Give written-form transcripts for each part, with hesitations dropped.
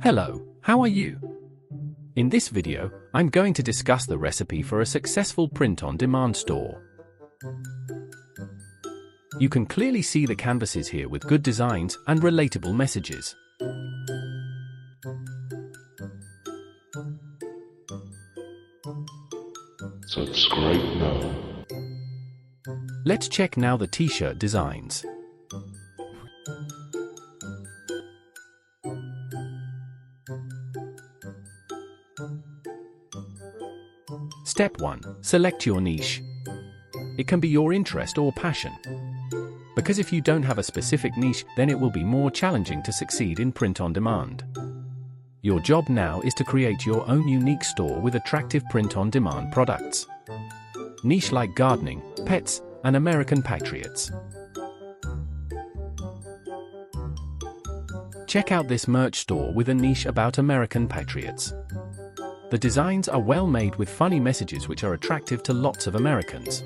Hello, how are you? In this video, I'm going to discuss the recipe for a successful print-on-demand store. You can clearly see the canvases here with good designs and relatable messages. Subscribe now. Let's check now the t-shirt designs. Step 1. Select your niche. It can be your interest or passion. Because if you don't have a specific niche, then it will be more challenging to succeed in print-on-demand. Your job now is to create your own unique store with attractive print-on-demand products. Niche like gardening, pets, and American patriots. Check out this merch store with a niche about American patriots. The designs are well made with funny messages which are attractive to lots of Americans.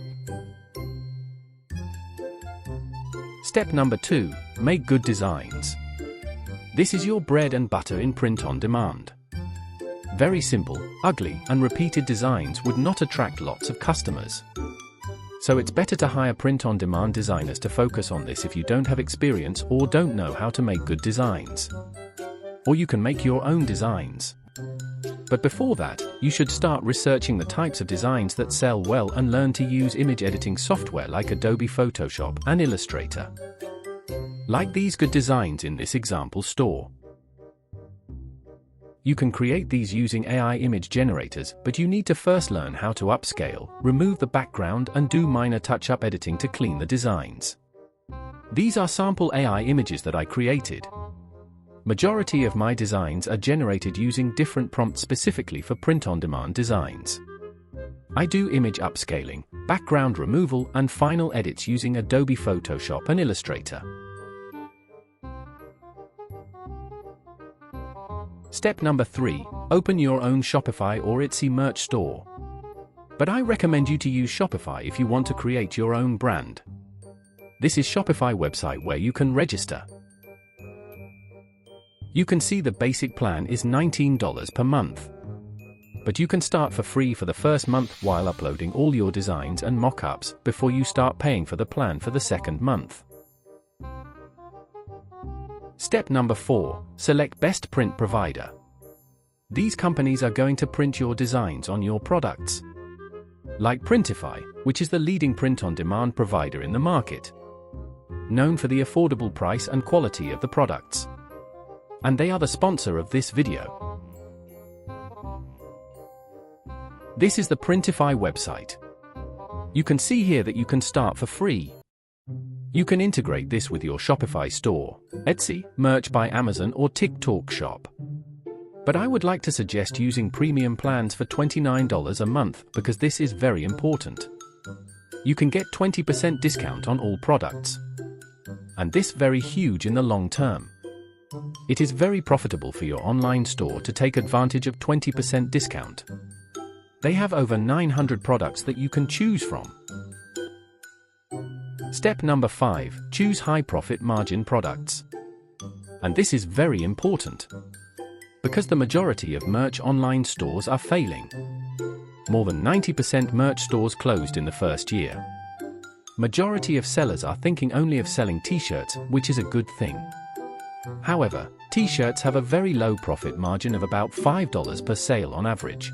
Step number 2. Make good designs. This is your bread and butter in print-on-demand. Very simple, ugly, and repeated designs would not attract lots of customers. So it's better to hire print-on-demand designers to focus on this if you don't have experience or don't know how to make good designs. Or you can make your own designs. But before that, you should start researching the types of designs that sell well and learn to use image editing software like Adobe Photoshop and Illustrator. Like these good designs in this example store. You can create these using AI image generators, but you need to first learn how to upscale, remove the background, and do minor touch-up editing to clean the designs. These are sample AI images that I created. Majority of my designs are generated using different prompts specifically for print-on-demand designs. I do image upscaling, background removal, and final edits using Adobe Photoshop and Illustrator. Step number 3. Open your own Shopify or Etsy merch store. But I recommend you to use Shopify if you want to create your own brand. This is Shopify website where you can register. You can see the basic plan is $19 per month. But you can start for free for the first month while uploading all your designs and mock-ups before you start paying for the plan for the second month. Step number 4. Select best print provider. These companies are going to print your designs on your products. Like Printify, which is the leading print-on-demand provider in the market. Known for the affordable price and quality of the products. And they are the sponsor of this video. This is the Printify website. You can see here that you can start for free. You can integrate this with your Shopify store, Etsy, Merch by Amazon, or TikTok Shop. But I would like to suggest using premium plans for $29 a month because this is very important. You can get 20% discount on all products. And this very huge in the long term. It is very profitable for your online store to take advantage of 20% discount. They have over 900 products that you can choose from. Step number 5. Choose high profit margin products. And this is very important. Because the majority of merch online stores are failing. More than 90% merch stores closed in the first year. Majority of sellers are thinking only of selling t-shirts, which is a good thing. However, t-shirts have a very low profit margin of about $5 per sale on average.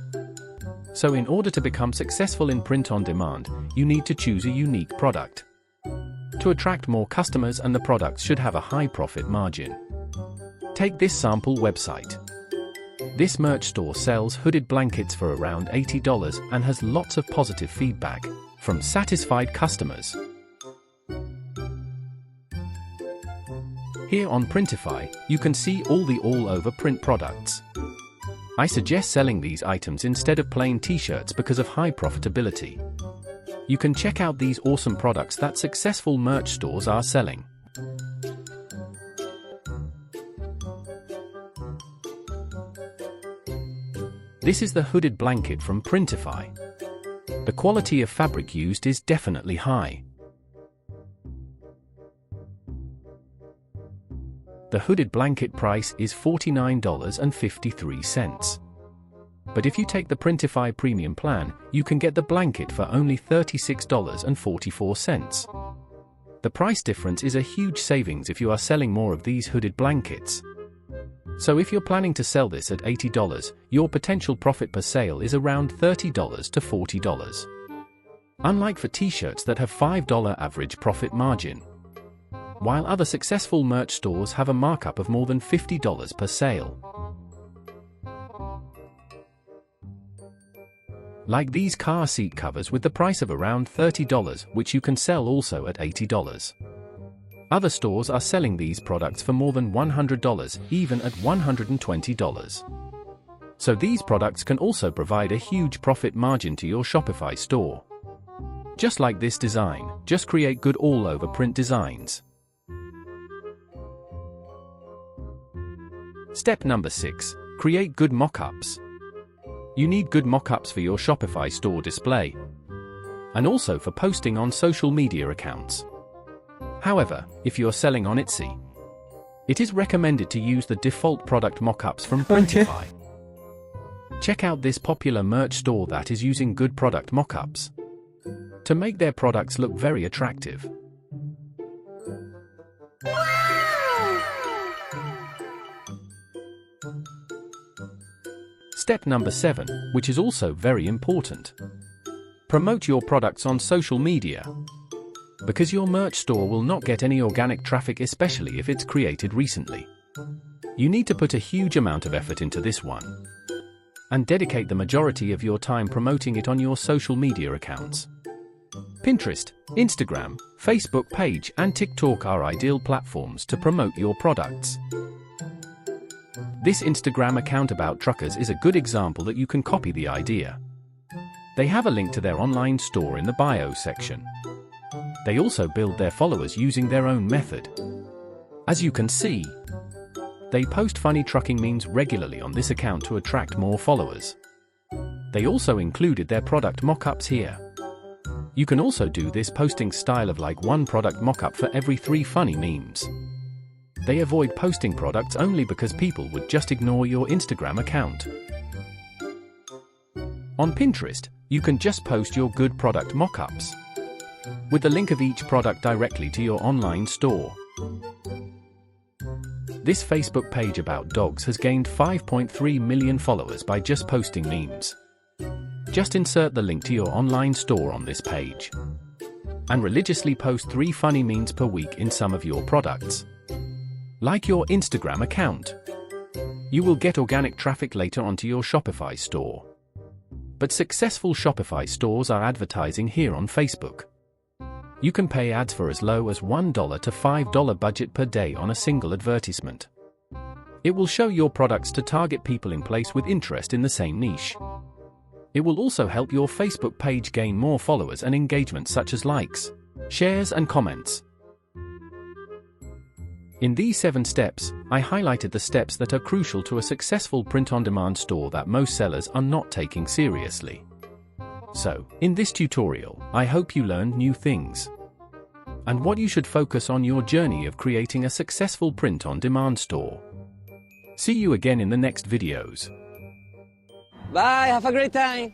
So in order to become successful in print-on-demand, you need to choose a unique product. To attract more customers, and the products should have a high profit margin. Take this sample website. This merch store sells hooded blankets for around $80 and has lots of positive feedback from satisfied customers. Here on Printify, you can see all the all-over print products. I suggest selling these items instead of plain t-shirts because of high profitability. You can check out these awesome products that successful merch stores are selling. This is the hooded blanket from Printify. The quality of fabric used is definitely high. The hooded blanket price is $49.53. But if you take the Printify Premium plan, you can get the blanket for only $36.44. The price difference is a huge savings if you are selling more of these hooded blankets. So if you're planning to sell this at $80, your potential profit per sale is around $30 to $40. Unlike for t-shirts that have $5 average profit margin. While other successful merch stores have a markup of more than $50 per sale. Like these car seat covers with the price of around $30, which you can sell also at $80. Other stores are selling these products for more than $100, even at $120. So these products can also provide a huge profit margin to your Shopify store. Just like this design, just create good all-over print designs. Step number 6. Create good mockups. You need good mockups for your Shopify store display, and also for posting on social media accounts. However, if you're selling on Etsy, it is recommended to use the default product mockups from Printify. Check out this popular merch store that is using good product mockups to make their products look very attractive. Step number 7, which is also very important. Promote your products on social media. Because your merch store will not get any organic traffic, especially if it's created recently. You need to put a huge amount of effort into this one. And dedicate the majority of your time promoting it on your social media accounts. Pinterest, Instagram, Facebook page and TikTok are ideal platforms to promote your products. This Instagram account about truckers is a good example that you can copy the idea. They have a link to their online store in the bio section. They also build their followers using their own method. As you can see, they post funny trucking memes regularly on this account to attract more followers. They also included their product mockups here. You can also do this posting style of like one product mockup for every 3 funny memes. They avoid posting products only because people would just ignore your Instagram account. On Pinterest, you can just post your good product mockups with the link of each product directly to your online store. This Facebook page about dogs has gained 5.3 million followers by just posting memes. Just insert the link to your online store on this page and religiously post 3 funny memes per week in some of your products. Like your Instagram account. You will get organic traffic later onto your Shopify store. But successful Shopify stores are advertising here on Facebook. You can pay ads for as low as $1 to $5 budget per day on a single advertisement. It will show your products to target people in place with interest in the same niche. It will also help your Facebook page gain more followers and engagement such as likes, shares and comments. In these 7 steps, I highlighted the steps that are crucial to a successful print-on-demand store that most sellers are not taking seriously. So, in this tutorial, I hope you learned new things and what you should focus on your journey of creating a successful print-on-demand store. See you again in the next videos. Bye, have a great time!